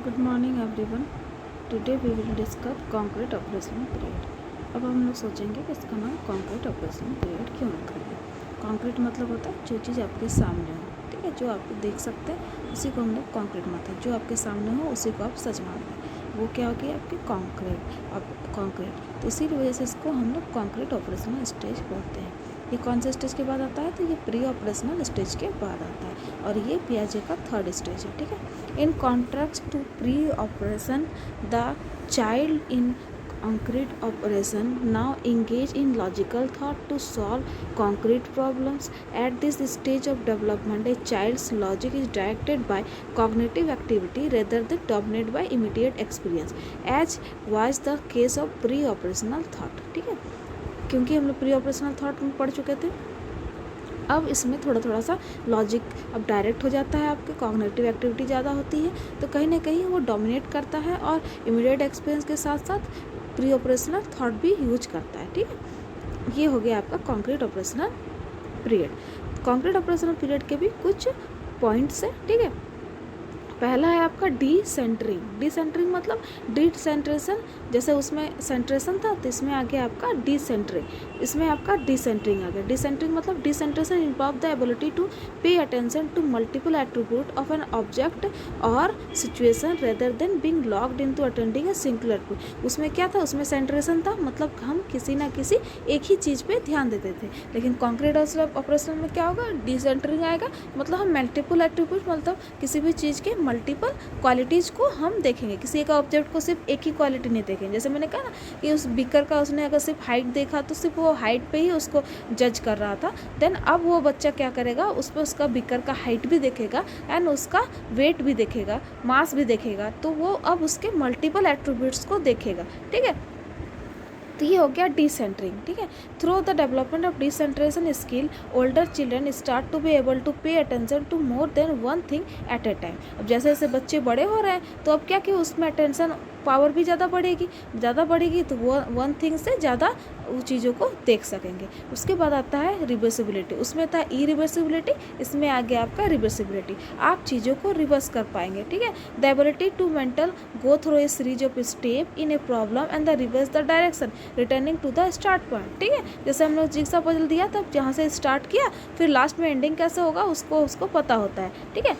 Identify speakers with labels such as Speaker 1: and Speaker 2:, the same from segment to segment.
Speaker 1: Good morning everyone. Today we will discuss concrete operational period. अब हम लोग सोचेंगे कि इसका नाम कॉन्क्रीट ऑपरेशनल पीरियड क्यों रखा गया। कॉन्क्रीट मतलब होता है जो चीज़ आपके सामने हो, ठीक है, जो आप देख सकते हैं उसी को हम लोग कॉन्क्रीट मानते हैं। जो आपके सामने हो उसी को आप सच मानते हैं, वो क्या होगी आपकी कॉन्क्रीट। तो इसी वजह से इसको हम लोग कॉन्क्रीट ऑपरेशनल स्टेज बोलते हैं। ये कौन से स्टेज के बाद आता है? तो ये प्री ऑपरेशनल स्टेज के बाद आता है और ये पियाजे का थर्ड स्टेज है, ठीक है। In contrast to pre operation, the child in concrete operation now engage in logical thought to solve concrete problems. At this stage of development, a child's logic is directed by cognitive activity rather than dominated by immediate experience, as was the case of pre-operational thought, ठीक है। क्योंकि हम लोग pre operational thought में पढ़ चुके थे, अब इसमें थोड़ा सा लॉजिक अब डायरेक्ट हो जाता है, आपके कॉग्निटिव एक्टिविटी ज़्यादा होती है, तो कहीं ना कहीं वो डोमिनेट करता है और इमीडिएट एक्सपीरियंस के साथ साथ प्री ऑपरेशनल थॉट भी यूज करता है, ठीक है। ये हो गया आपका concrete operational period. Concrete operational period के भी कुछ पॉइंट्स हैं, ठीक है। पहला है आपका डिसेंटरिंग। डिसेंटरिंग मतलब डिसेंट्रेशन, जैसे उसमें सेंट्रेशन था तो इसमें आ गया आपका डिसेंटरिंग, इसमें आपका डिसेंटरिंग आ गया। डिसेंटरिंग मतलब decentration involve the ability to pay attention to multiple attribute of an object और situation rather than being locked into attending a singular point. उसमें क्या था? उसमें सेंट्रेशन था, मतलब हम किसी ना किसी एक ही चीज़ पे ध्यान देते थे। लेकिन कॉन्क्रीट ऑपरेशन में क्या होगा? डिसेंटरिंग आएगा, मतलब हम मल्टीपल एट्रीब्यूट, मतलब किसी भी चीज़ के मल्टीपल क्वालिटीज़ को हम देखेंगे। किसी एक ऑब्जेक्ट को सिर्फ एक ही क्वालिटी नहीं देखेंगे। जैसे मैंने कहा ना कि उस बिकर का उसने अगर सिर्फ हाइट देखा तो सिर्फ वो हाइट पे ही उसको जज कर रहा था। देन अब वो बच्चा क्या करेगा? उस पर उसका बिकर का हाइट भी देखेगा एंड उसका वेट भी देखेगा, मास भी देखेगा, तो वो अब उसके मल्टीपल एट्रीब्यूट्स को देखेगा, ठीक है। तो ये हो गया डिसेंटरिंग, ठीक है। Through the development of decentration skill, older children start to be able to pay attention to more than one thing at a time. अब जैसे जैसे बच्चे बड़े हो रहे हैं तो अब क्या कि उसमें अटेंशन पावर भी ज़्यादा बढ़ेगी तो वो वन थिंग से ज़्यादा चीज़ों को देख सकेंगे। उसके बाद आता है रिवर्सिबिलिटी। उसमें था इरिवर्सिबिलिटी, इसमें आ गया आपका रिवर्सिबिलिटी। आप चीज़ों को रिवर्स कर पाएंगे, ठीक है। The ability to mental go through a series of step in a problem and the reverse the direction returning to the start point, ठीक है। जैसे हम लोग जिग्सा पजल दिया था, जहाँ से स्टार्ट किया फिर लास्ट में एंडिंग कैसे होगा उसको पता होता है, ठीक है।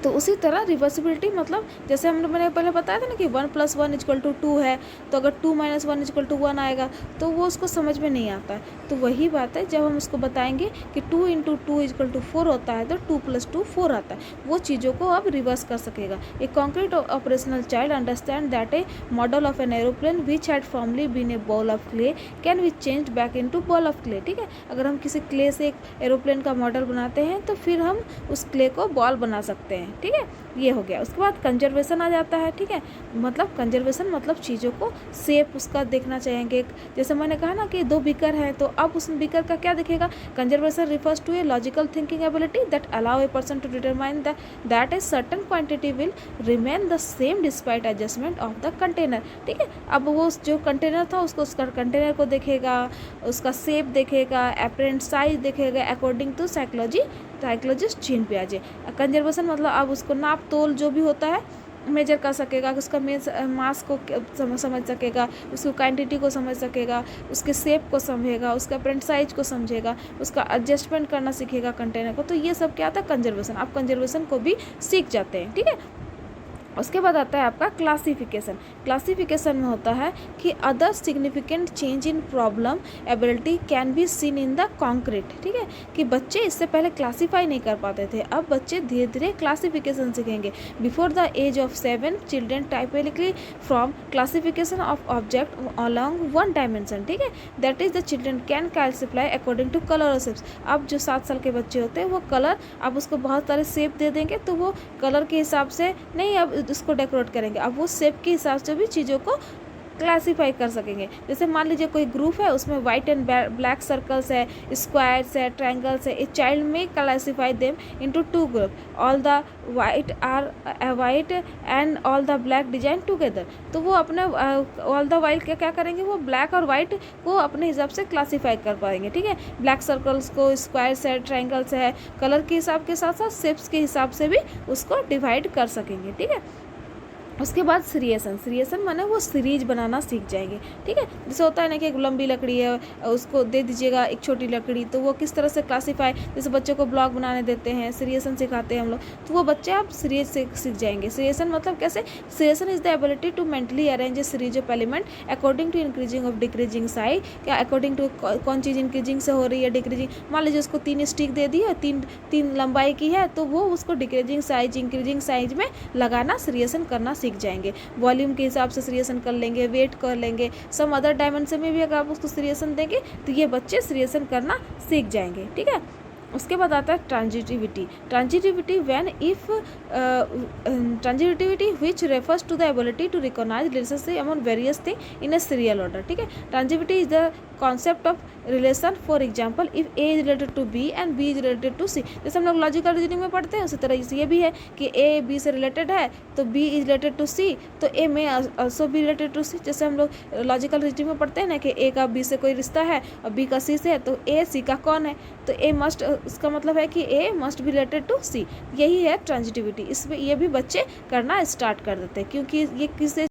Speaker 1: तो उसी तरह रिवर्सिबिलिटी मतलब जैसे मैंने पहले बताया था ना कि 1 + 1 = 2 है, तो अगर 2 - 1 = 1 आएगा तो वो उसको समझ में नहीं आता है। तो वही बात है, जब हम उसको बताएंगे कि 2 × 2 = 4 होता है तो 2 + 2 4 आता है, वो चीज़ों को अब रिवर्स कर सकेगा। A concrete operational child understand that a model of an aeroplane which had formally been a ball of clay can be changed back into ball of clay, ठीक है। अगर हम किसी क्ले से एक एरोप्लेन का मॉडल बनाते हैं तो फिर हम उस क्ले को बॉल बना सकते हैं, ठीक है। ये हो गया। उसके बाद कंजर्वेशन आ जाता है, ठीक है। मतलब कंजर्वेशन मतलब चीज़ों को सेप उसका देखना चाहेंगे। जैसे मैंने कहा ना कि 2 बीकर हैं तो अब उस बीकर का क्या दिखेगा? Conservation refers to a logical thinking ability that allow a person to determine that a certain quantity will remain the same despite adjustment of the container, ठीक है। अब वो जो कंटेनर था उसका कंटेनर को देखेगा, उसका सेप देखेगा, एपरेंट साइज देखेगा अकॉर्डिंग टू साइकोलॉजिस्ट जीन पियाजे। कंजर्वेशन मतलब अब उसको नाप तोल जो भी होता है मेजर कर सकेगा, उसका मास को समझ सकेगा, उसको क्वांटिटी को समझ सकेगा, उसके शेप को समझेगा, उसका प्रिंट साइज को समझेगा, उसका एडजस्टमेंट करना सीखेगा कंटेनर को। तो ये सब क्या था? कंजर्वेशन। आप कंजर्वेशन को भी सीख जाते हैं, ठीक है। उसके बाद आता है आपका क्लासिफिकेशन। क्लासिफिकेशन में होता है कि other significant change in problem ability can be seen in the concrete, ठीक है। कि बच्चे इससे पहले क्लासीफाई नहीं कर पाते थे, अब बच्चे धीरे धीरे क्लासिफिकेशन सीखेंगे। Before the age of 7 children typically from classification of object along 1 dimension, ठीक है। That is the children can classify according to colour और शेप्स। अब जो 7 साल के बच्चे होते हैं वो कलर, अब उसको बहुत सारे शेप दे देंगे तो वो कलर के हिसाब से नहीं अब उसको डेकोरेट करेंगे, अब वो शेप के हिसाब से भी चीज़ों को क्लासीफाई कर सकेंगे। जैसे मान लीजिए कोई ग्रुप है, उसमें वाइट एंड ब्लैक सर्कल्स है, स्क्वायर्स है, ट्रायंगल्स है। A child may classify them into 2 group, all the white are white and all the black design together. तो वो अपने ऑल द वाइट क्या करेंगे? वो ब्लैक और वाइट को अपने हिसाब से क्लासीफाई कर पाएंगे, ठीक है। ब्लैक सर्कल्स को स्क्वायर्स है, ट्रायंगल्स है, कलर के हिसाब के साथ साथ शेप्स के हिसाब से भी उसको डिवाइड कर सकेंगे, ठीक है। उसके बाद सीरियसन, सीरियसन माने वो सीरीज बनाना सीख जाएंगे। ठीक है, जैसे होता है ना कि एक लंबी लकड़ी है, उसको दे दीजिएगा एक छोटी लकड़ी, तो वो किस तरह से क्लासीफाई, जैसे बच्चों को ब्लॉक बनाने देते हैं, सीरियसन सिखाते हैं हम लोग, तो वो बच्चे आप सीरीज से सीख जाएंगे। सीरियसन मतलब कैसे, seriation is the ability to mentally arrange a series of element according to increasing of decreasing size. क्या अकॉर्डिंग टू कौन चीज़ इंक्रीजिंग से हो रही है, डिक्रीजिंग। मान लीजिए उसको 3 स्टिक दे दी है, तीन लंबाई की है, तो वो उसको डिक्रीजिंग साइज इंक्रीजिंग साइज में लगाना, सीरियसन करना सीख जाएंगे। वॉल्यूम के हिसाब से सीरियसन कर लेंगे, वेट कर लेंगे, सम अदर डायमेंशन में भी अगर आप उसको सीरियसन देंगे तो ये बच्चे सीरियसन करना सीख जाएंगे। ठीक है, उसके बाद आता है transitivity. Transitivity when if transitivity which refers to the ability to recognise relationship among various thing in a serial order. ठीक है, transitivity is the concept of relation, for example if A is related to B and B is related to C. जैसे हम लोग logical reasoning में पढ़ते हैं, उसी तरह ये भी है कि ए बी से रिलेटेड है तो बी इज रिलेटेड टू सी, तो ए में also be related to C. जैसे हम लोग लॉजिकल रीजनिंग में पढ़ते हैं ना कि ए का बी से कोई रिश्ता है और बी का सी से है, तो ए सी का कौन है, तो ए मस्ट, इसका मतलब है कि ए मस्ट बी रिलेटेड टू सी। यही है ट्रांजिटिविटी। इसमें ये भी बच्चे करना स्टार्ट कर देते हैं, क्योंकि ये किसे